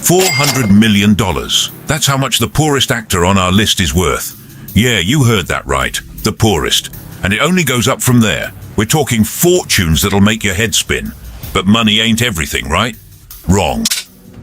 $400 million. That's how much the poorest actor on our list is worth. Yeah, you heard that right. The poorest. And it only goes up from there. We're talking fortunes that'll make your head spin. But money ain't everything, right? Wrong.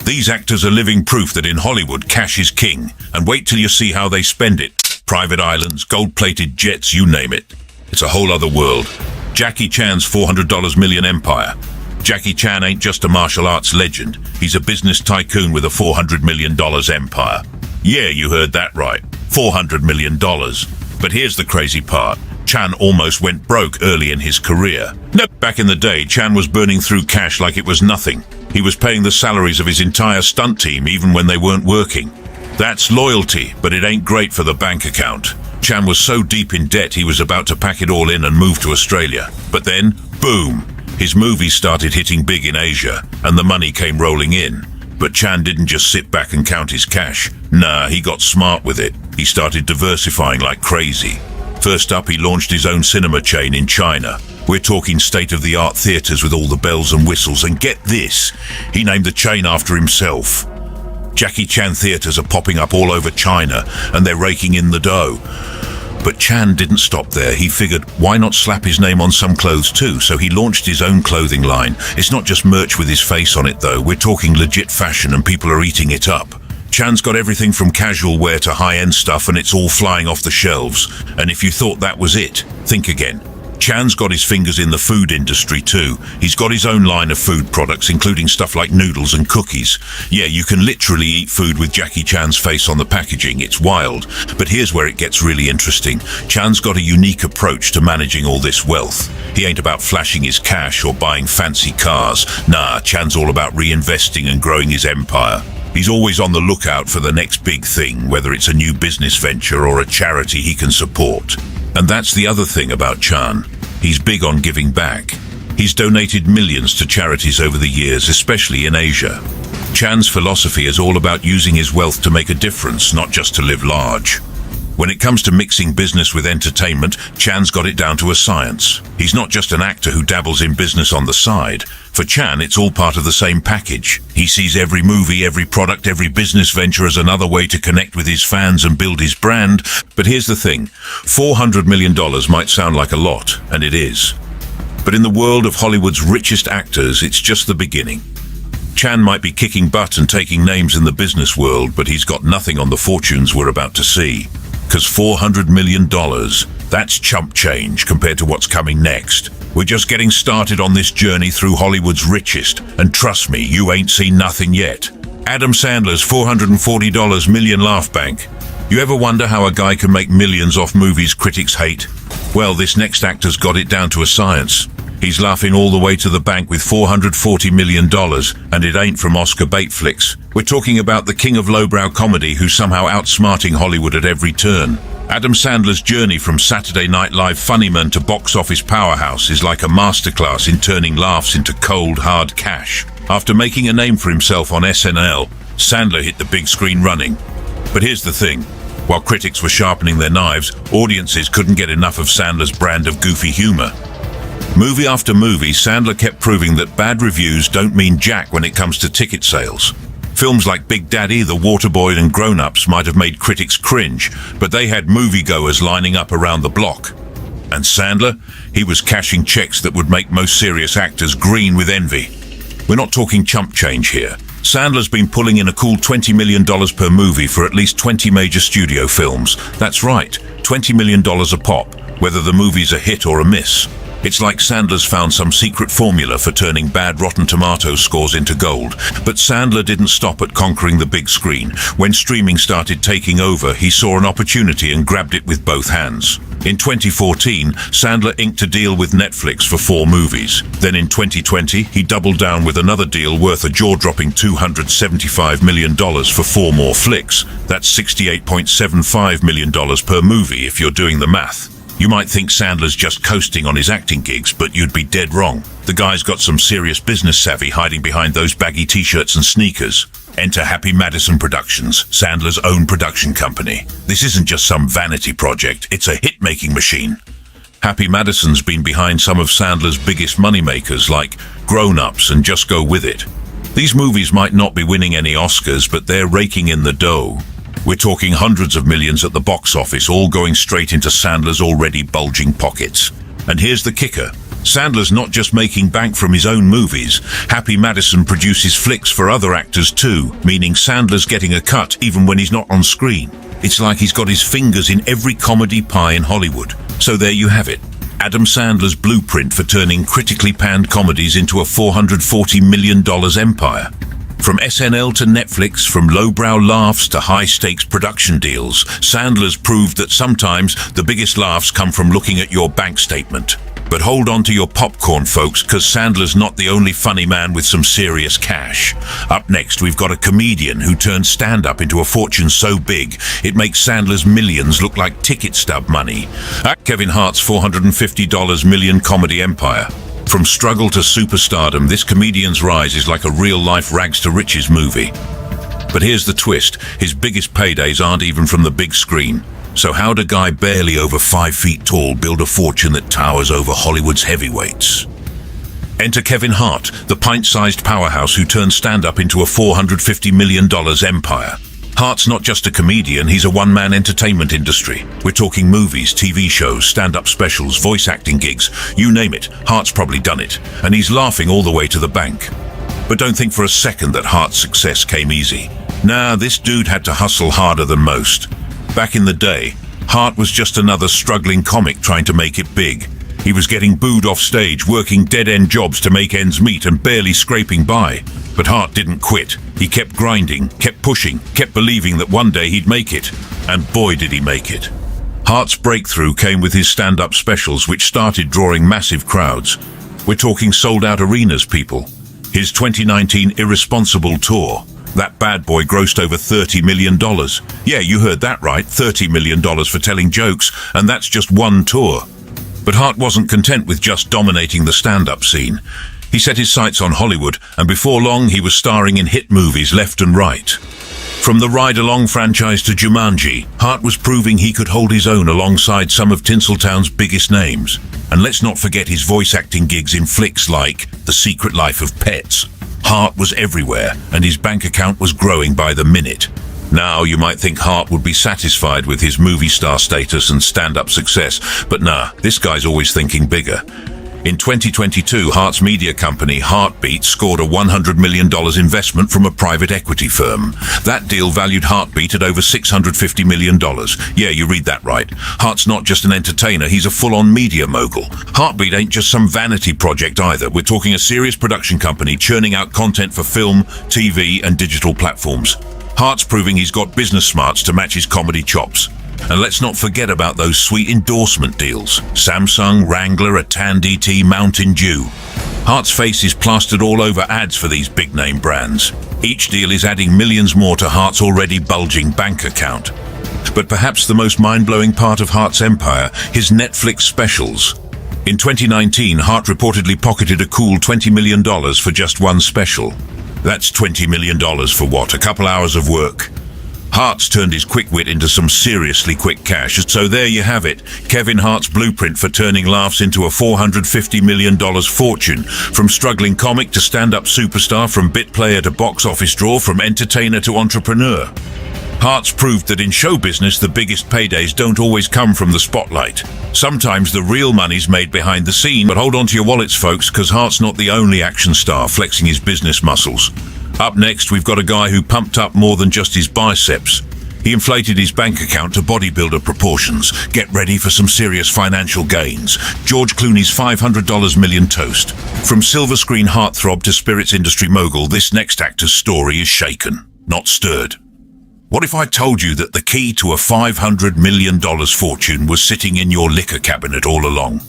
These actors are living proof that in Hollywood, cash is king. And wait till you see how they spend it. Private islands, gold-plated jets, you name it. It's a whole other world. Jackie Chan's $400 million empire. Jackie Chan ain't just a martial arts legend. He's a business tycoon with a $400 million empire. Yeah, you heard that right. $400 million. But here's the crazy part. Chan almost went broke early in his career. Back in the day, Chan was burning through cash like it was nothing. He was paying the salaries of his entire stunt team even when they weren't working. That's loyalty, but it ain't great for the bank account. Chan was so deep in debt he was about to pack it all in and move to Australia. But then, boom, his movies started hitting big in Asia, and the money came rolling in. But Chan didn't just sit back and count his cash. Nah, he got smart with it. He started diversifying like crazy. First up, he launched his own cinema chain in China. We're talking state-of-the-art theaters with all the bells and whistles, and get this, he named the chain after himself. Jackie Chan theaters are popping up all over China, and they're raking in the dough. But Chan didn't stop there. He figured, why not slap his name on some clothes too? So he launched his own clothing line. It's not just merch with his face on it though. We're talking legit fashion, and people are eating it up. Chan's got everything from casual wear to high-end stuff, and it's all flying off the shelves. And if you thought that was it, think again. Chan's got his fingers in the food industry too. He's got his own line of food products, including stuff like noodles and cookies. Yeah, you can literally eat food with Jackie Chan's face on the packaging. It's wild. But here's where it gets really interesting. Chan's got a unique approach to managing all this wealth. He ain't about flashing his cash or buying fancy cars. Nah, Chan's all about reinvesting and growing his empire. He's always on the lookout for the next big thing, whether it's a new business venture or a charity he can support. And that's the other thing about Chan. He's big on giving back. He's donated millions to charities over the years, especially in Asia. Chan's philosophy is all about using his wealth to make a difference, not just to live large. When it comes to mixing business with entertainment, Chan's got it down to a science. He's not just an actor who dabbles in business on the side. For Chan, it's all part of the same package. He sees every movie, every product, every business venture as another way to connect with his fans and build his brand. But here's the thing, $400 million might sound like a lot, and it is. But in the world of Hollywood's richest actors, it's just the beginning. Chan might be kicking butt and taking names in the business world, but he's got nothing on the fortunes we're about to see. Because $400 million, that's chump change compared to what's coming next. We're just getting started on this journey through Hollywood's richest, and trust me, you ain't seen nothing yet. Adam Sandler's $440 million laugh bank. You ever wonder how a guy can make millions off movies critics hate? Well, this next actor's got it down to a science. He's laughing all the way to the bank with $440 million, and it ain't from Oscar bait flicks. We're talking about the king of lowbrow comedy who's somehow outsmarting Hollywood at every turn. Adam Sandler's journey from Saturday Night Live funnyman to box office powerhouse is like a masterclass in turning laughs into cold, hard cash. After making a name for himself on SNL, Sandler hit the big screen running. But here's the thing. While critics were sharpening their knives, audiences couldn't get enough of Sandler's brand of goofy humor. Movie after movie, Sandler kept proving that bad reviews don't mean jack when it comes to ticket sales. Films like Big Daddy, The Waterboy, and Grown Ups might have made critics cringe, but they had moviegoers lining up around the block. And Sandler, he was cashing checks that would make most serious actors green with envy. We're not talking chump change here. Sandler's been pulling in a cool $20 million per movie for at least 20 major studio films. That's right, $20 million a pop, whether the movie's a hit or a miss. It's like Sandler's found some secret formula for turning bad Rotten Tomatoes scores into gold. But Sandler didn't stop at conquering the big screen. When streaming started taking over, he saw an opportunity and grabbed it with both hands. In 2014, Sandler inked a deal with Netflix for 4 movies. Then in 2020, he doubled down with another deal worth a jaw-dropping $275 million for 4 more flicks. That's $68.75 million per movie if you're doing the math. You might think Sandler's just coasting on his acting gigs, but you'd be dead wrong. The guy's got some serious business savvy hiding behind those baggy t-shirts and sneakers. Enter Happy Madison Productions, Sandler's own production company. This isn't just some vanity project, it's a hit-making machine. Happy Madison's been behind some of Sandler's biggest moneymakers like Grown Ups and Just Go With It. These movies might not be winning any Oscars, but they're raking in the dough. We're talking hundreds of millions at the box office, all going straight into Sandler's already bulging pockets. And here's the kicker. Sandler's not just making bank from his own movies. Happy Madison produces flicks for other actors too, meaning Sandler's getting a cut even when he's not on screen. It's like he's got his fingers in every comedy pie in Hollywood. So there you have it. Adam Sandler's blueprint for turning critically panned comedies into a $440 million empire. From SNL to Netflix, from lowbrow laughs to high-stakes production deals, Sandler's proved that sometimes the biggest laughs come from looking at your bank statement. But hold on to your popcorn, folks, because Sandler's not the only funny man with some serious cash. Up next, we've got a comedian who turned stand-up into a fortune so big, it makes Sandler's millions look like ticket stub money. Kevin Hart's $450 million comedy empire. From struggle to superstardom, this comedian's rise is like a real-life rags to riches movie. But here's the twist. His biggest paydays aren't even from the big screen. So how'd a guy barely over 5 feet tall build a fortune that towers over Hollywood's heavyweights? Enter Kevin Hart, the pint-sized powerhouse who turned stand-up into a $450 million empire. Hart's not just a comedian, he's a one-man entertainment industry. We're talking movies, TV shows, stand-up specials, voice acting gigs, you name it, Hart's probably done it, and he's laughing all the way to the bank. But don't think for a second that Hart's success came easy. Nah, this dude had to hustle harder than most. Back in the day, Hart was just another struggling comic trying to make it big. He was getting booed off stage, working dead-end jobs to make ends meet and barely scraping by. But Hart didn't quit. He kept grinding, kept pushing, kept believing that one day he'd make it. And boy did he make it. Hart's breakthrough came with his stand-up specials, which started drawing massive crowds. We're talking sold-out arenas, people. His 2019 Irresponsible tour, that bad boy grossed over $30 million. Yeah, you heard that right, $30 million for telling jokes, and that's just one tour. But Hart wasn't content with just dominating the stand-up scene. He set his sights on Hollywood, and before long he was starring in hit movies left and right. From the Ride-Along franchise to Jumanji, Hart was proving he could hold his own alongside some of Tinseltown's biggest names. And let's not forget his voice acting gigs in flicks like The Secret Life of Pets. Hart was everywhere, and his bank account was growing by the minute. Now, you might think Hart would be satisfied with his movie star status and stand-up success, but nah, this guy's always thinking bigger. In 2022, Hart's media company, Heartbeat, scored a $100 million investment from a private equity firm. That deal valued Heartbeat at over $650 million. Yeah, you read that right. Hart's not just an entertainer, he's a full-on media mogul. Heartbeat ain't just some vanity project either. We're talking a serious production company churning out content for film, TV, and digital platforms. Hart's proving he's got business smarts to match his comedy chops. And let's not forget about those sweet endorsement deals. Samsung, Wrangler, a Tandy Tea, Mountain Dew. Hart's face is plastered all over ads for these big-name brands. Each deal is adding millions more to Hart's already bulging bank account. But perhaps the most mind-blowing part of Hart's empire, his Netflix specials. In 2019, Hart reportedly pocketed a cool $20 million for just one special. That's $20 million for what? A couple hours of work. Hart's turned his quick wit into some seriously quick cash, so there you have it. Kevin Hart's blueprint for turning laughs into a $450 million fortune. From struggling comic to stand-up superstar, from bit player to box office draw, from entertainer to entrepreneur. Hart's proved that in show business, the biggest paydays don't always come from the spotlight. Sometimes the real money's made behind the scene, but hold on to your wallets, folks, because Hart's not the only action star flexing his business muscles. Up next, we've got a guy who pumped up more than just his biceps. He inflated his bank account to bodybuilder proportions. Get ready for some serious financial gains. George Clooney's $500 million toast. From silver screen heartthrob to spirits industry mogul, this next actor's story is shaken, not stirred. What if I told you that the key to a $500 million fortune was sitting in your liquor cabinet all along?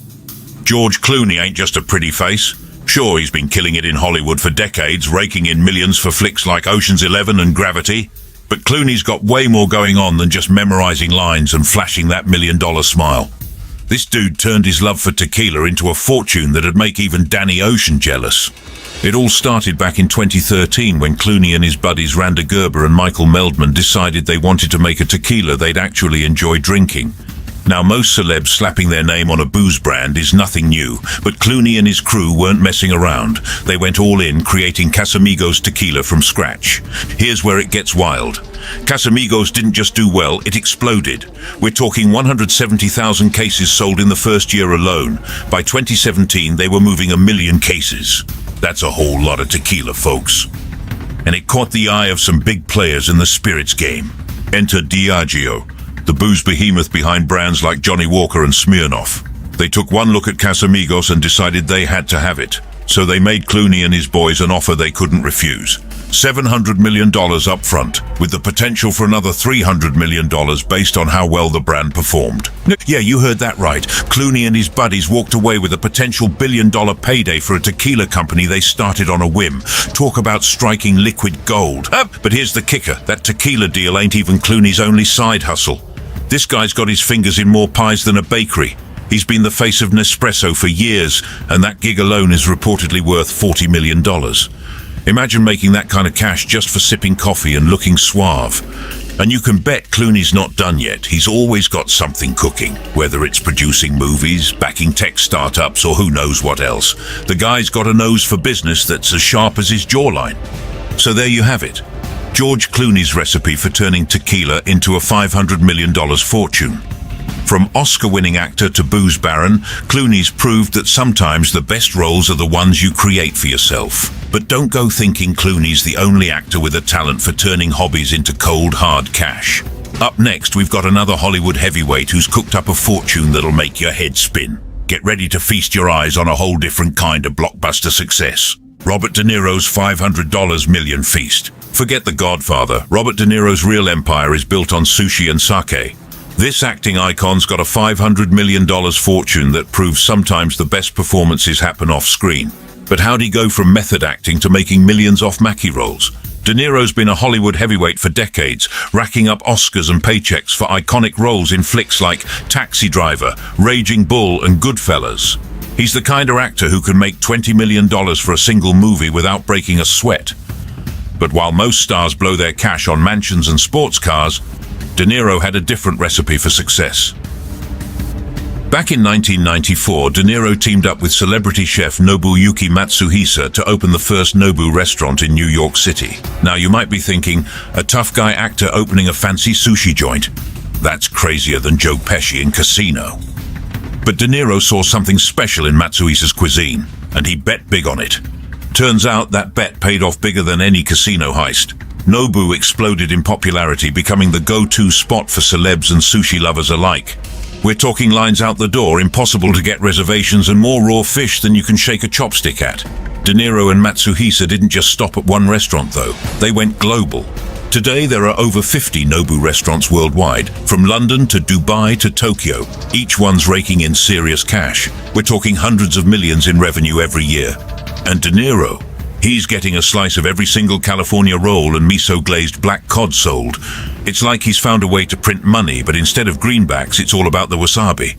George Clooney ain't just a pretty face. Sure, he's been killing it in Hollywood for decades, raking in millions for flicks like Ocean's 11 and Gravity. But Clooney's got way more going on than just memorizing lines and flashing that $1 million smile. This dude turned his love for tequila into a fortune that'd make even Danny Ocean jealous. It all started back in 2013 when Clooney and his buddies Randa Gerber and Michael Meldman decided they wanted to make a tequila they'd actually enjoy drinking. Now, most celebs slapping their name on a booze brand is nothing new, but Clooney and his crew weren't messing around. They went all in, creating Casamigos tequila from scratch. Here's where it gets wild. Casamigos didn't just do well, it exploded. We're talking 170,000 cases sold in the first year alone. By 2017, they were moving 1 million cases. That's a whole lot of tequila, folks. And it caught the eye of some big players in the spirits game. Enter Diageo, the booze behemoth behind brands like Johnny Walker and Smirnoff. They took one look at Casamigos and decided they had to have it. So they made Clooney and his boys an offer they couldn't refuse. $700 million up front, with the potential for another $300 million based on how well the brand performed. Yeah, you heard that right. Clooney and his buddies walked away with a potential billion-dollar payday for a tequila company they started on a whim. Talk about striking liquid gold. But here's the kicker. That tequila deal ain't even Clooney's only side hustle. This guy's got his fingers in more pies than a bakery. He's been the face of Nespresso for years, and that gig alone is reportedly worth $40 million. Imagine making that kind of cash just for sipping coffee and looking suave. And you can bet Clooney's not done yet. He's always got something cooking, whether it's producing movies, backing tech startups, or who knows what else. The guy's got a nose for business that's as sharp as his jawline. So there you have it. George Clooney's recipe for turning tequila into a $500 million fortune. From Oscar-winning actor to booze baron, Clooney's proved that sometimes the best roles are the ones you create for yourself. But don't go thinking Clooney's the only actor with a talent for turning hobbies into cold, hard cash. Up next, we've got another Hollywood heavyweight who's cooked up a fortune that'll make your head spin. Get ready to feast your eyes on a whole different kind of blockbuster success. Robert De Niro's $500 million feast. Forget The Godfather. Robert De Niro's real empire is built on sushi and sake. This acting icon's got a $500 million fortune that proves sometimes the best performances happen off-screen. But how'd he go from method acting to making millions off Mackie rolls? De Niro's been a Hollywood heavyweight for decades, racking up Oscars and paychecks for iconic roles in flicks like Taxi Driver, Raging Bull, and Goodfellas. He's the kind of actor who can make $20 million for a single movie without breaking a sweat. But while most stars blow their cash on mansions and sports cars, De Niro had a different recipe for success. Back in 1994, De Niro teamed up with celebrity chef Nobuyuki Matsuhisa to open the first Nobu restaurant in New York City. Now you might be thinking, a tough guy actor opening a fancy sushi joint? That's crazier than Joe Pesci in Casino. But De Niro saw something special in Matsuhisa's cuisine, and he bet big on it. Turns out that bet paid off bigger than any casino heist. Nobu exploded in popularity, becoming the go-to spot for celebs and sushi lovers alike. We're talking lines out the door, impossible to get reservations, and more raw fish than you can shake a chopstick at. De Niro and Matsuhisa didn't just stop at one restaurant, though. They went global. Today, there are over 50 Nobu restaurants worldwide, from London to Dubai to Tokyo. Each one's raking in serious cash. We're talking hundreds of millions in revenue every year. And De Niro, he's getting a slice of every single California roll and miso-glazed black cod sold. It's like he's found a way to print money, but instead of greenbacks, it's all about the wasabi.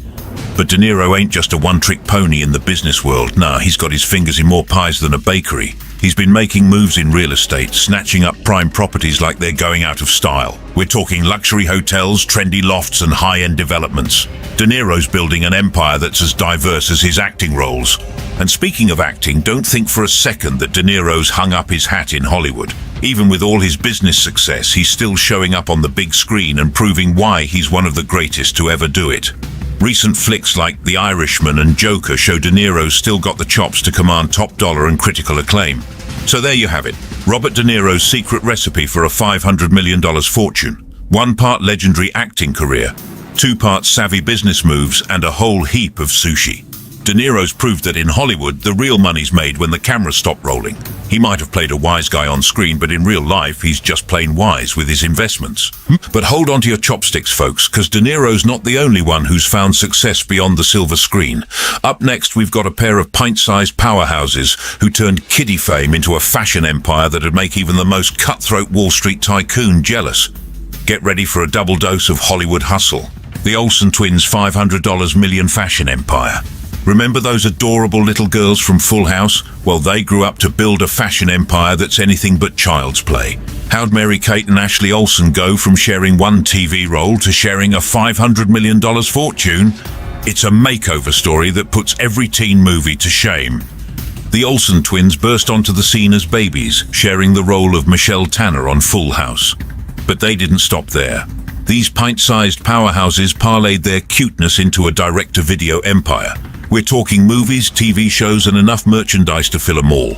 But De Niro ain't just a one-trick pony in the business world. Nah, he's got his fingers in more pies than a bakery. He's been making moves in real estate, snatching up prime properties like they're going out of style. We're talking luxury hotels, trendy lofts, and high-end developments. De Niro's building an empire that's as diverse as his acting roles. And speaking of acting, don't think for a second that De Niro's hung up his hat in Hollywood. Even with all his business success, he's still showing up on the big screen and proving why he's one of the greatest to ever do it. Recent flicks like The Irishman and Joker show De Niro's still got the chops to command top dollar and critical acclaim. So there you have it, Robert De Niro's secret recipe for a $500 million fortune. 1 part legendary acting career, 2 parts savvy business moves, and a whole heap of sushi. De Niro's proved that in Hollywood, the real money's made when the cameras stop rolling. He might have played a wise guy on screen, but in real life, he's just plain wise with his investments. But hold on to your chopsticks, folks, because De Niro's not the only one who's found success beyond the silver screen. Up next, we've got a pair of pint-sized powerhouses who turned kiddie fame into a fashion empire that'd make even the most cutthroat Wall Street tycoon jealous. Get ready for a double dose of Hollywood hustle. The Olsen twins' $500 million fashion empire. Remember those adorable little girls from Full House? Well, they grew up to build a fashion empire that's anything but child's play. How'd Mary-Kate and Ashley Olsen go from sharing one TV role to sharing a $500 million fortune? It's a makeover story that puts every teen movie to shame. The Olsen twins burst onto the scene as babies, sharing the role of Michelle Tanner on Full House. But they didn't stop there. These pint-sized powerhouses parlayed their cuteness into a direct-to-video empire. We're talking movies, TV shows, and enough merchandise to fill a mall.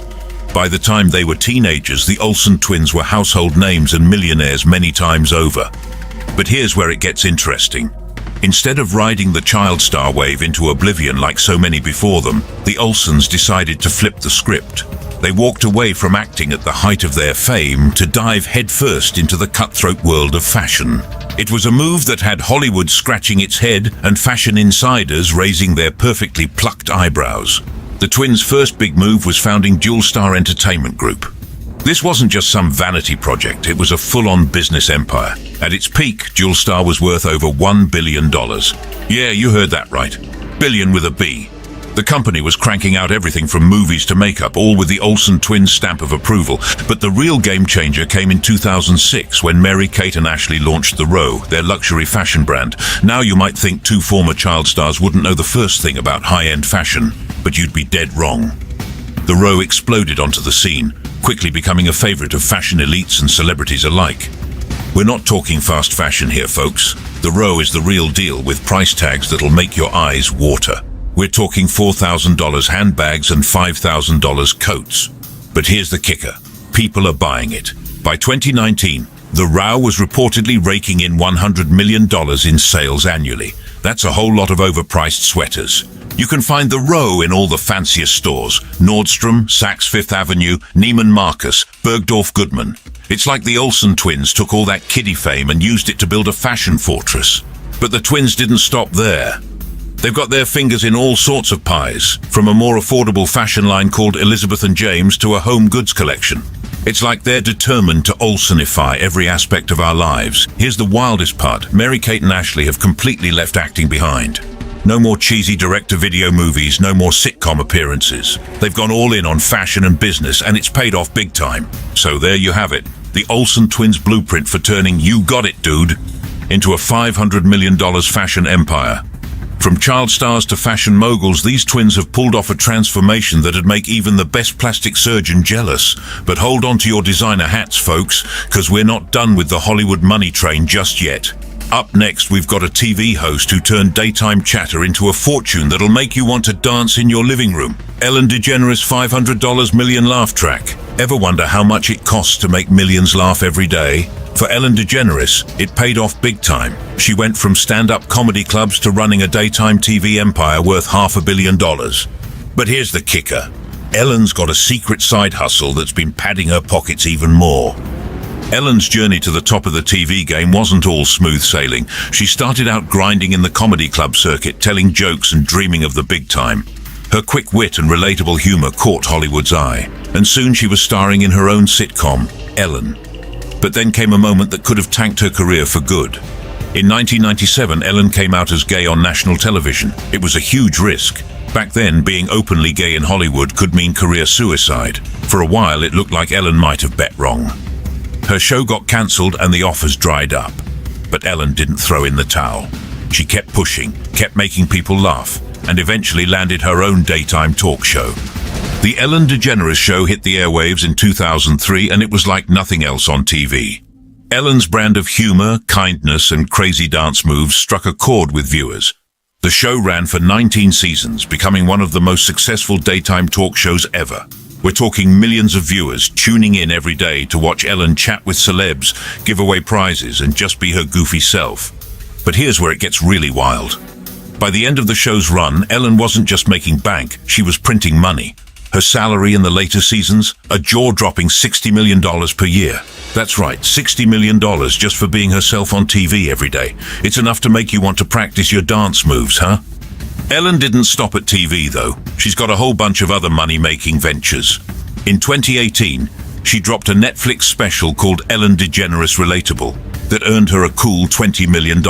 By the time they were teenagers, the Olsen twins were household names and millionaires many times over. But here's where it gets interesting. Instead of riding the child star wave into oblivion like so many before them, the Olsens decided to flip the script. They walked away from acting at the height of their fame to dive headfirst into the cutthroat world of fashion. It was a move that had Hollywood scratching its head and fashion insiders raising their perfectly plucked eyebrows. The twins' first big move was founding Dual Star Entertainment Group. This wasn't just some vanity project, it was a full-on business empire. At its peak, Dual Star was worth over $1 billion. Yeah, you heard that right. Billion with a B. The company was cranking out everything from movies to makeup, all with the Olsen twins' stamp of approval. But the real game changer came in 2006 when Mary-Kate and Ashley launched The Row, their luxury fashion brand. Now you might think two former child stars wouldn't know the first thing about high-end fashion, but you'd be dead wrong. The Row exploded onto the scene, quickly becoming a favorite of fashion elites and celebrities alike. We're not talking fast fashion here, folks. The Row is the real deal with price tags that'll make your eyes water. We're talking $4,000 handbags and $5,000 coats. But here's the kicker. People are buying it. By 2019, The Row was reportedly raking in $100 million in sales annually. That's a whole lot of overpriced sweaters. You can find The Row in all the fanciest stores. Nordstrom, Saks Fifth Avenue, Neiman Marcus, Bergdorf Goodman. It's like the Olsen twins took all that kiddie fame and used it to build a fashion fortress. But the twins didn't stop there. They've got their fingers in all sorts of pies, from a more affordable fashion line called Elizabeth & James to a home goods collection. It's like they're determined to Olsenify every aspect of our lives. Here's the wildest part. Mary-Kate and Ashley have completely left acting behind. No more cheesy direct-to-video movies, no more sitcom appearances. They've gone all in on fashion and business, and it's paid off big time. So there you have it. The Olsen twins' blueprint for turning "you got it, dude" into a $500 million fashion empire. From child stars to fashion moguls, these twins have pulled off a transformation that'd make even the best plastic surgeon jealous. But hold on to your designer hats, folks, because we're not done with the Hollywood money train just yet. Up next, we've got a TV host who turned daytime chatter into a fortune that'll make you want to dance in your living room. Ellen DeGeneres' $500 million laugh track. Ever wonder how much it costs to make millions laugh every day? For Ellen DeGeneres, it paid off big time. She went from stand-up comedy clubs to running a daytime TV empire worth $500 million. But here's the kicker. Ellen's got a secret side hustle that's been padding her pockets even more. Ellen's journey to the top of the TV game wasn't all smooth sailing. She started out grinding in the comedy club circuit, telling jokes and dreaming of the big time. Her quick wit and relatable humor caught Hollywood's eye, and soon she was starring in her own sitcom, Ellen. But then came a moment that could have tanked her career for good. In 1997, Ellen came out as gay on national television. It was a huge risk. Back then, being openly gay in Hollywood could mean career suicide. For a while, it looked like Ellen might have bet wrong. Her show got cancelled and the offers dried up. But Ellen didn't throw in the towel. She kept pushing, kept making people laugh, and eventually landed her own daytime talk show. The Ellen DeGeneres Show hit the airwaves in 2003, and it was like nothing else on TV. Ellen's brand of humor, kindness, and crazy dance moves struck a chord with viewers. The show ran for 19 seasons, becoming one of the most successful daytime talk shows ever. We're talking millions of viewers tuning in every day to watch Ellen chat with celebs, give away prizes, and just be her goofy self. But here's where it gets really wild. By the end of the show's run, Ellen wasn't just making bank, she was printing money. Her salary in the later seasons, a jaw-dropping $60 million per year. That's right, $60 million just for being herself on TV every day. It's enough to make you want to practice your dance moves, huh? Ellen didn't stop at TV, though. She's got a whole bunch of other money-making ventures. In 2018, she dropped a Netflix special called Ellen DeGeneres Relatable that earned her a cool $20 million.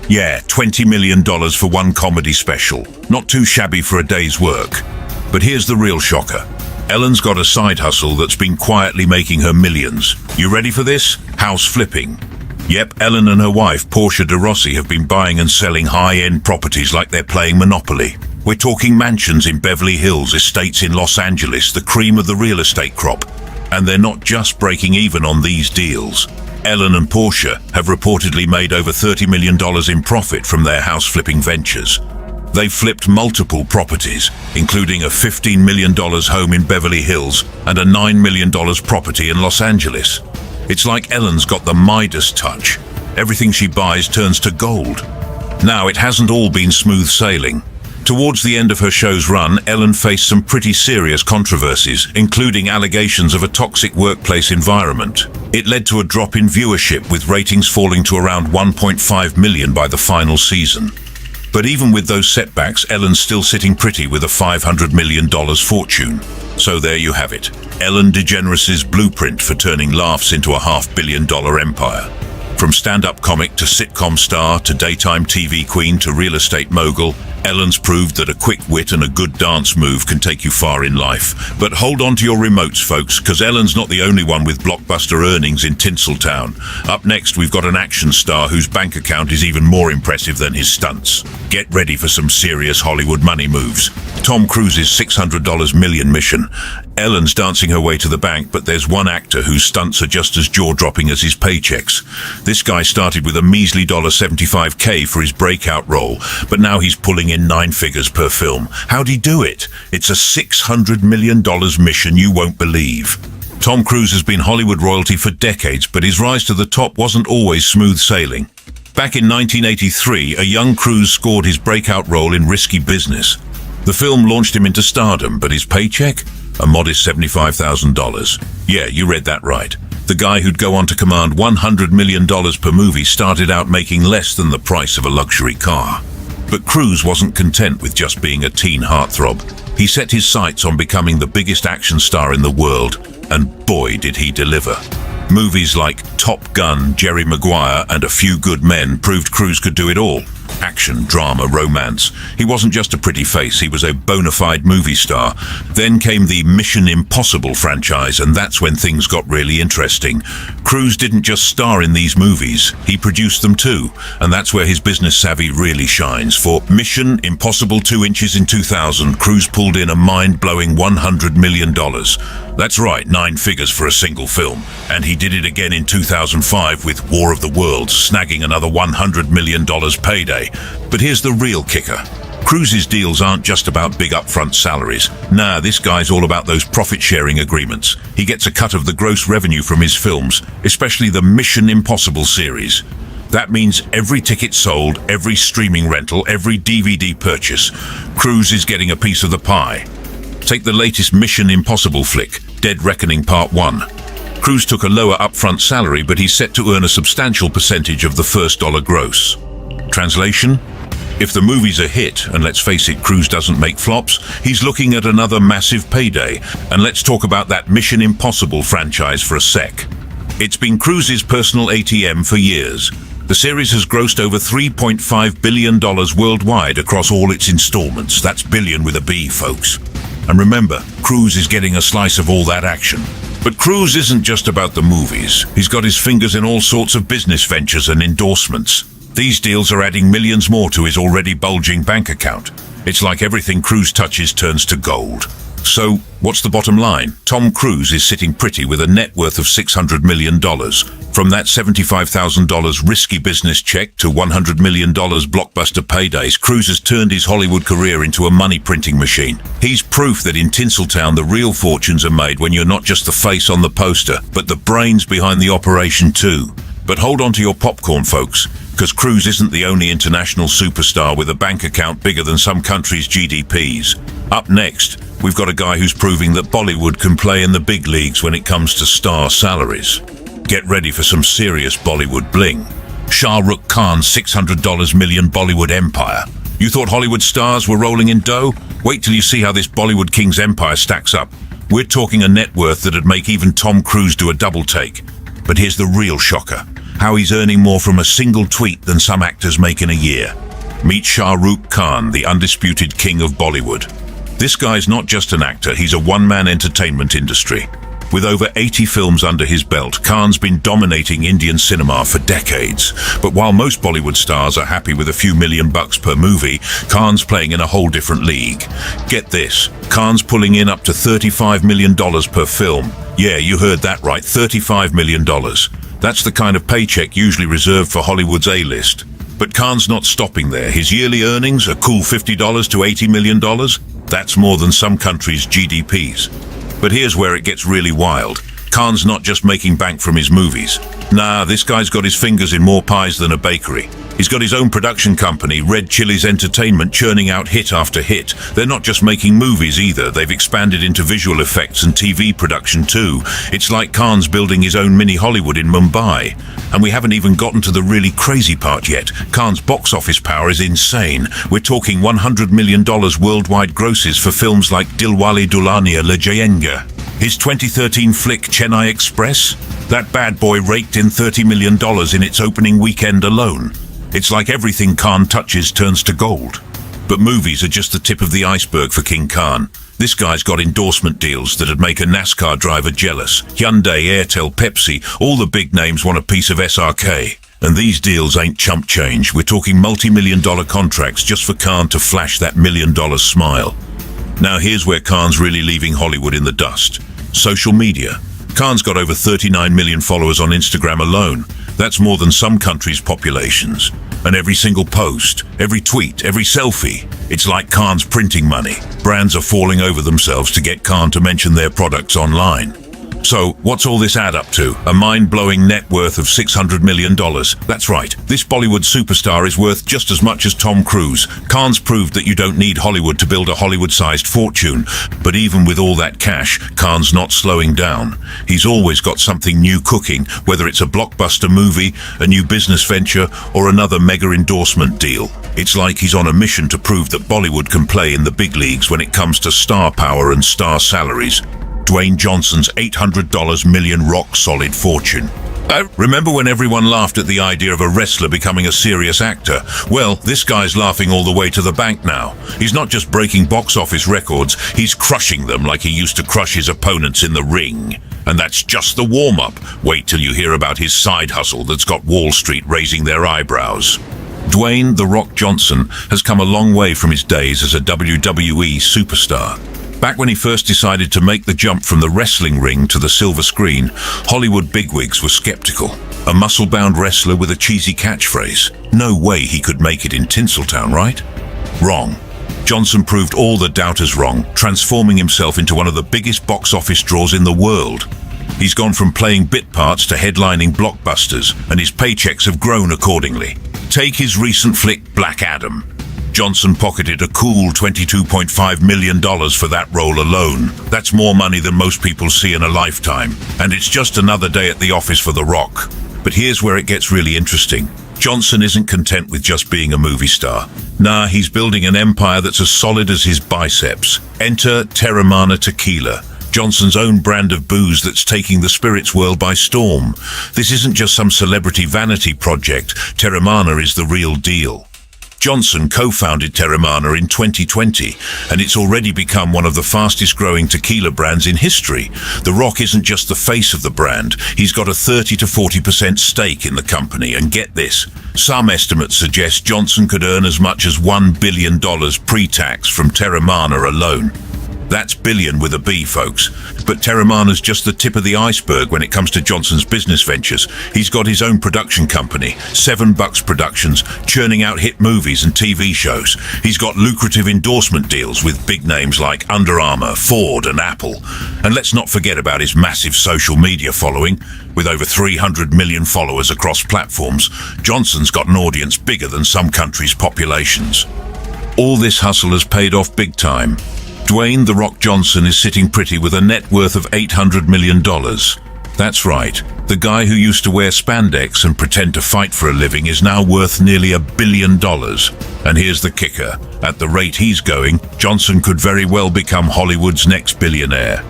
Yeah, $20 million for one comedy special. Not too shabby for a day's work. But here's the real shocker. Ellen's got a side hustle that's been quietly making her millions. You ready for this? House flipping. Yep, Ellen and her wife, Portia de Rossi, have been buying and selling high-end properties like they're playing Monopoly. We're talking mansions in Beverly Hills, estates in Los Angeles, the cream of the real estate crop. And they're not just breaking even on these deals. Ellen and Portia have reportedly made over $30 million in profit from their house-flipping ventures. They've flipped multiple properties, including a $15 million home in Beverly Hills and a $9 million property in Los Angeles. It's like Ellen's got the Midas touch. Everything she buys turns to gold. Now, it hasn't all been smooth sailing. Towards the end of her show's run, Ellen faced some pretty serious controversies, including allegations of a toxic workplace environment. It led to a drop in viewership, with ratings falling to around 1.5 million by the final season. But even with those setbacks, Ellen's still sitting pretty with a $500 million fortune. So there you have it, Ellen DeGeneres' blueprint for turning laughs into a $500 million empire. From stand-up comic to sitcom star to daytime TV queen to real estate mogul, Ellen's proved that a quick wit and a good dance move can take you far in life. But hold on to your remotes, folks, because Ellen's not the only one with blockbuster earnings in Tinseltown. Up next, we've got an action star whose bank account is even more impressive than his stunts. Get ready for some serious Hollywood money moves. Tom Cruise's $600 million mission. Ellen's dancing her way to the bank, but there's one actor whose stunts are just as jaw-dropping as his paychecks. This guy started with a measly $75K for his breakout role, but now he's pulling in 9 figures per film. How'd he do it? It's a $600 million mission you won't believe. Tom Cruise has been Hollywood royalty for decades, but his rise to the top wasn't always smooth sailing. Back in 1983, a young Cruise scored his breakout role in Risky Business. The film launched him into stardom, but his paycheck? A modest $75,000. Yeah, you read that right. The guy who'd go on to command $100 million per movie started out making less than the price of a luxury car. But Cruise wasn't content with just being a teen heartthrob. He set his sights on becoming the biggest action star in the world, and boy did he deliver. Movies like Top Gun, Jerry Maguire, and A Few Good Men proved Cruise could do it all. Action, drama, romance. He wasn't just a pretty face, he was a bona fide movie star. Then came the Mission Impossible franchise, and that's when things got really interesting. Cruise didn't just star in these movies, he produced them too, and that's where his business savvy really shines. For Mission Impossible 2 Inches in 2000, Cruise pulled in a mind-blowing $100 million. That's right, 9 figures for a single film. And he did it again in 2005 with War of the Worlds, snagging another $100 million payday. But here's the real kicker. Cruise's deals aren't just about big upfront salaries. Nah, this guy's all about those profit-sharing agreements. He gets a cut of the gross revenue from his films, especially the Mission Impossible series. That means every ticket sold, every streaming rental, every DVD purchase, Cruise is getting a piece of the pie. Take the latest Mission Impossible flick, Dead Reckoning Part 1. Cruise took a lower upfront salary, but he's set to earn a substantial percentage of the first dollar gross. Translation? If the movie's a hit, and let's face it, Cruise doesn't make flops, he's looking at another massive payday. And let's talk about that Mission Impossible franchise for a sec. It's been Cruise's personal ATM for years. The series has grossed over $3.5 billion worldwide across all its installments. That's billion with a B, folks. And remember, Cruise is getting a slice of all that action. But Cruise isn't just about the movies. He's got his fingers in all sorts of business ventures and endorsements. These deals are adding millions more to his already bulging bank account. It's like everything Cruise touches turns to gold. So, what's the bottom line? Tom Cruise is sitting pretty with a net worth of $600 million. From that $75,000 risky business check to $100 million blockbuster paydays, Cruise has turned his Hollywood career into a money-printing machine. He's proof that in Tinseltown the real fortunes are made when you're not just the face on the poster, but the brains behind the operation too. But hold on to your popcorn, folks, because Cruise isn't the only international superstar with a bank account bigger than some countries' GDPs. Up next, we've got a guy who's proving that Bollywood can play in the big leagues when it comes to star salaries. Get ready for some serious Bollywood bling. Shah Rukh Khan's $600 million Bollywood empire. You thought Hollywood stars were rolling in dough? Wait till you see how this Bollywood king's empire stacks up. We're talking a net worth that'd make even Tom Cruise do a double take. But here's the real shocker. How he's earning more from a single tweet than some actors make in a year. Meet Shah Rukh Khan, the undisputed king of Bollywood. This guy's not just an actor, he's a one-man entertainment industry. With over 80 films under his belt, Khan's been dominating Indian cinema for decades. But while most Bollywood stars are happy with a few $1 million per movie, Khan's playing in a whole different league. Get this, Khan's pulling in up to $35 million per film. Yeah, you heard that right, $35 million. That's the kind of paycheck usually reserved for Hollywood's A-list. But Khan's not stopping there. His yearly earnings, a cool $50 to $80 million. That's more than some countries' GDPs. But here's where it gets really wild. Khan's not just making bank from his movies. Nah, this guy's got his fingers in more pies than a bakery. He's got his own production company, Red Chillies Entertainment, churning out hit after hit. They're not just making movies either. They've expanded into visual effects and TV production too. It's like Khan's building his own mini Hollywood in Mumbai. And we haven't even gotten to the really crazy part yet. Khan's box office power is insane. We're talking $100 million worldwide grosses for films like Dilwale Dulhania Le Jayenge. His 2013 flick Chennai Express? That bad boy raked in $30 million in its opening weekend alone. It's like everything Khan touches turns to gold. But movies are just the tip of the iceberg for King Khan. This guy's got endorsement deals that'd make a NASCAR driver jealous. Hyundai, Airtel, Pepsi, all the big names want a piece of SRK. And these deals ain't chump change. We're talking multi-million-dollar contracts just for Khan to flash that $1 million smile. Now here's where Khan's really leaving Hollywood in the dust. Social media. Khan's got over 39 million followers on Instagram alone. That's more than some countries' populations. And every single post, every tweet, every selfie, it's like Khan's printing money. Brands are falling over themselves to get Khan to mention their products online. So, what's all this add up to? A mind-blowing net worth of $600 million. That's right, this Bollywood superstar is worth just as much as Tom Cruise. Khan's proved that you don't need Hollywood to build a Hollywood-sized fortune. But even with all that cash, Khan's not slowing down. He's always got something new cooking, whether it's a blockbuster movie, a new business venture, or another mega endorsement deal. It's like he's on a mission to prove that Bollywood can play in the big leagues when it comes to star power and star salaries. Dwayne Johnson's $800 million rock-solid fortune. Remember when everyone laughed at the idea of a wrestler becoming a serious actor? Well, this guy's laughing all the way to the bank now. He's not just breaking box office records, he's crushing them like he used to crush his opponents in the ring. And that's just the warm-up. Wait till you hear about his side hustle that's got Wall Street raising their eyebrows. Dwayne "The Rock" Johnson has come a long way from his days as a WWE superstar. Back when he first decided to make the jump from the wrestling ring to the silver screen, Hollywood bigwigs were skeptical. A muscle-bound wrestler with a cheesy catchphrase. No way he could make it in Tinseltown, right? Wrong. Johnson proved all the doubters wrong, transforming himself into one of the biggest box office draws in the world. He's gone from playing bit parts to headlining blockbusters, and his paychecks have grown accordingly. Take his recent flick, Black Adam. Johnson pocketed a cool $22.5 million for that role alone. That's more money than most people see in a lifetime. And it's just another day at the office for The Rock. But here's where it gets really interesting. Johnson isn't content with just being a movie star. Nah, he's building an empire that's as solid as his biceps. Enter Terramana Tequila, Johnson's own brand of booze that's taking the spirits world by storm. This isn't just some celebrity vanity project. Terramana is the real deal. Johnson co-founded Terramana in 2020, and it's already become one of the fastest-growing tequila brands in history. The Rock isn't just the face of the brand, he's got a 30 to 40% stake in the company, and get this, some estimates suggest Johnson could earn as much as $1 billion pre-tax from Terramana alone. That's billion with a B, folks. But Terramana's just the tip of the iceberg when it comes to Johnson's business ventures. He's got his own production company, $7 Productions, churning out hit movies and TV shows. He's got lucrative endorsement deals with big names like Under Armour, Ford and Apple. And let's not forget about his massive social media following. With over 300 million followers across platforms, Johnson's got an audience bigger than some countries' populations. All this hustle has paid off big time. Dwayne "The Rock" Johnson is sitting pretty with a net worth of $800 million. That's right, the guy who used to wear spandex and pretend to fight for a living is now worth nearly $1 billion. And here's the kicker, at the rate he's going, Johnson could very well become Hollywood's next billionaire.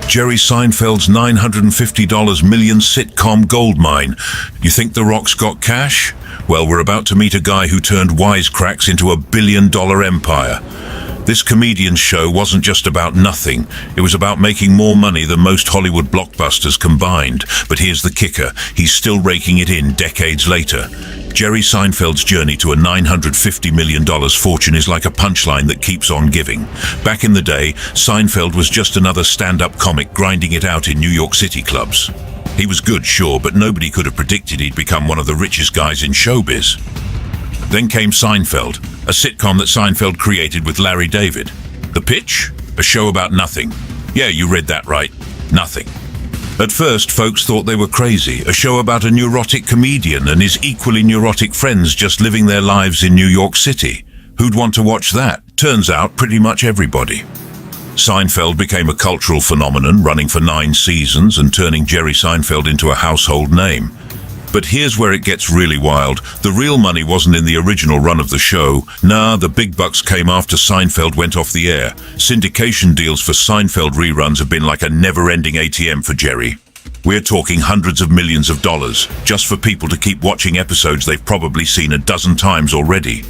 Jerry Seinfeld's $950 million sitcom goldmine. You think The Rock's got cash? Well, we're about to meet a guy who turned wisecracks into $1 billion empire. This comedian's show wasn't just about nothing. It was about making more money than most Hollywood blockbusters combined. But here's the kicker. He's still raking it in decades later. Jerry Seinfeld's journey to a $950 million fortune is like a punchline that keeps on giving. Back in the day, Seinfeld was just another stand-up comic grinding it out in New York City clubs. He was good, sure, but nobody could have predicted he'd become one of the richest guys in showbiz. Then came Seinfeld, a sitcom that Seinfeld created with Larry David. The pitch? A show about nothing. Yeah, you read that right. Nothing. At first, folks thought they were crazy, a show about a neurotic comedian and his equally neurotic friends just living their lives in New York City. Who'd want to watch that? Turns out, pretty much everybody. Seinfeld became a cultural phenomenon, running for 9 seasons and turning Jerry Seinfeld into a household name. But here's where it gets really wild. The real money wasn't in the original run of the show. Nah, the big bucks came after Seinfeld went off the air. Syndication deals for Seinfeld reruns have been like a never-ending ATM for Jerry. We're talking hundreds of millions of dollars, just for people to keep watching episodes they've probably seen a dozen times already.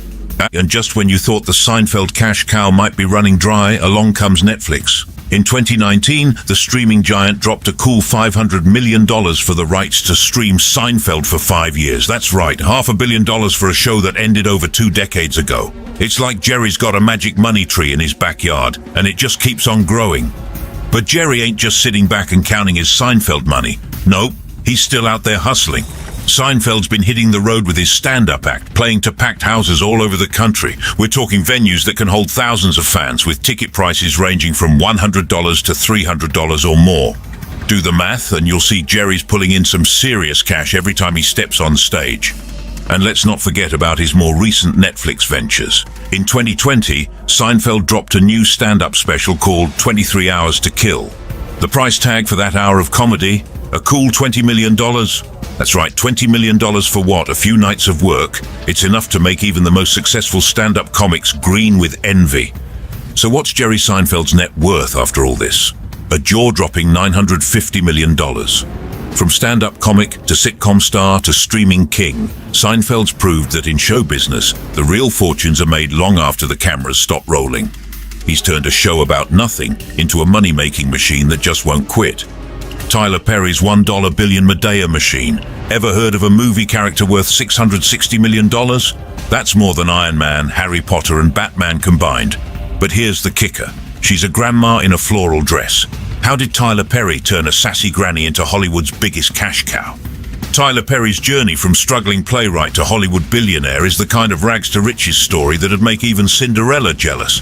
And just when you thought the Seinfeld cash cow might be running dry, along comes Netflix. In 2019, the streaming giant dropped a cool $500 million for the rights to stream Seinfeld for 5 years. That's right, $500 million for a show that ended over 2 decades ago. It's like Jerry's got a magic money tree in his backyard, and it just keeps on growing. But Jerry ain't just sitting back and counting his Seinfeld money. Nope, he's still out there hustling. Seinfeld's been hitting the road with his stand-up act, playing to packed houses all over the country. We're talking venues that can hold thousands of fans, with ticket prices ranging from $100 to $300 or more. Do the math, and you'll see Jerry's pulling in some serious cash every time he steps on stage. And let's not forget about his more recent Netflix ventures. In 2020, Seinfeld dropped a new stand-up special called 23 Hours to Kill. The price tag for that hour of comedy? A cool $20 million. That's right, $20 million for what? A few nights of work? It's enough to make even the most successful stand-up comics green with envy. So what's Jerry Seinfeld's net worth after all this? A jaw-dropping $950 million. From stand-up comic to sitcom star to streaming king, Seinfeld's proved that in show business, the real fortunes are made long after the cameras stop rolling. He's turned a show about nothing into a money-making machine that just won't quit. Tyler Perry's $1 billion Medea machine. Ever heard of a movie character worth $660 million? That's more than Iron Man, Harry Potter and Batman combined. But here's the kicker. She's a grandma in a floral dress. How did Tyler Perry turn a sassy granny into Hollywood's biggest cash cow? Tyler Perry's journey from struggling playwright to Hollywood billionaire is the kind of rags to riches story that'd make even Cinderella jealous.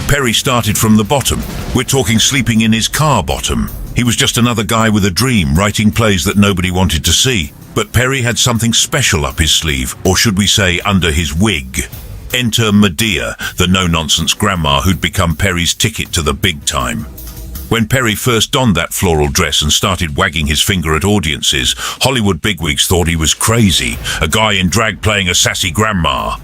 Perry started from the bottom. We're talking sleeping in his car bottom. He was just another guy with a dream, writing plays that nobody wanted to see. But Perry had something special up his sleeve, or should we say under his wig. Enter Medea, the no-nonsense grandma who'd become Perry's ticket to the big time. When Perry first donned that floral dress and started wagging his finger at audiences, Hollywood bigwigs thought he was crazy, a guy in drag playing a sassy grandma.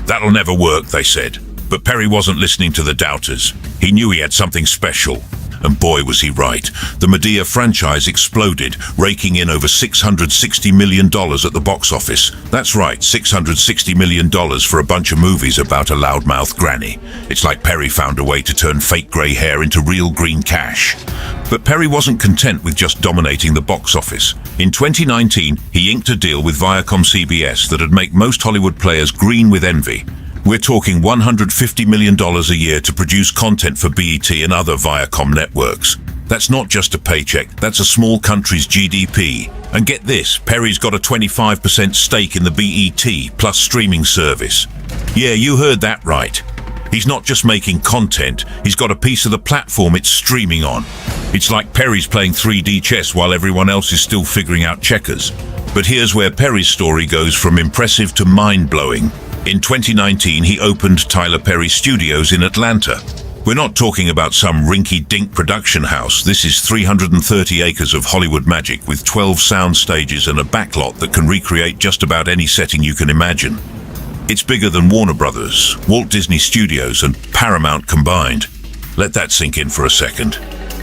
That'll never work, they said. But Perry wasn't listening to the doubters. He knew he had something special. And boy, was he right. The Medea franchise exploded, raking in over $660 million at the box office. That's right, $660 million for a bunch of movies about a loudmouth granny. It's like Perry found a way to turn fake grey hair into real green cash. But Perry wasn't content with just dominating the box office. In 2019, he inked a deal with Viacom CBS that'd make most Hollywood players green with envy. We're talking $150 million a year to produce content for BET and other Viacom networks. That's not just a paycheck, that's a small country's GDP. And get this, Perry's got a 25% stake in the BET plus streaming service. Yeah, you heard that right. He's not just making content, he's got a piece of the platform it's streaming on. It's like Perry's playing 3D chess while everyone else is still figuring out checkers. But here's where Perry's story goes from impressive to mind-blowing. In 2019, he opened Tyler Perry Studios in Atlanta. We're not talking about some rinky-dink production house. This is 330 acres of Hollywood magic with 12 sound stages and a backlot that can recreate just about any setting you can imagine. It's bigger than Warner Brothers, Walt Disney Studios, and Paramount combined. Let that sink in for a second.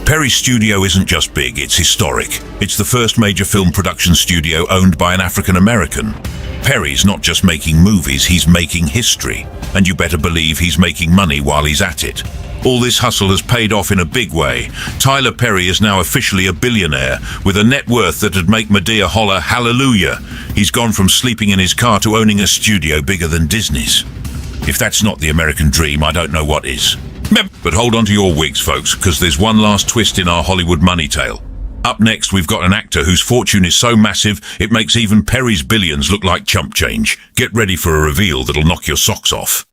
Perry's studio isn't just big, it's historic. It's the first major film production studio owned by an African American. Perry's not just making movies, he's making history. And you better believe he's making money while he's at it. All this hustle has paid off in a big way. Tyler Perry is now officially a billionaire, with a net worth that'd make Madea holler hallelujah. He's gone from sleeping in his car to owning a studio bigger than Disney's. If that's not the American dream, I don't know what is. But hold on to your wigs, folks, because there's one last twist in our Hollywood money tale. Up next, we've got an actor whose fortune is so massive, it makes even Perry's billions look like chump change. Get ready for a reveal that'll knock your socks off.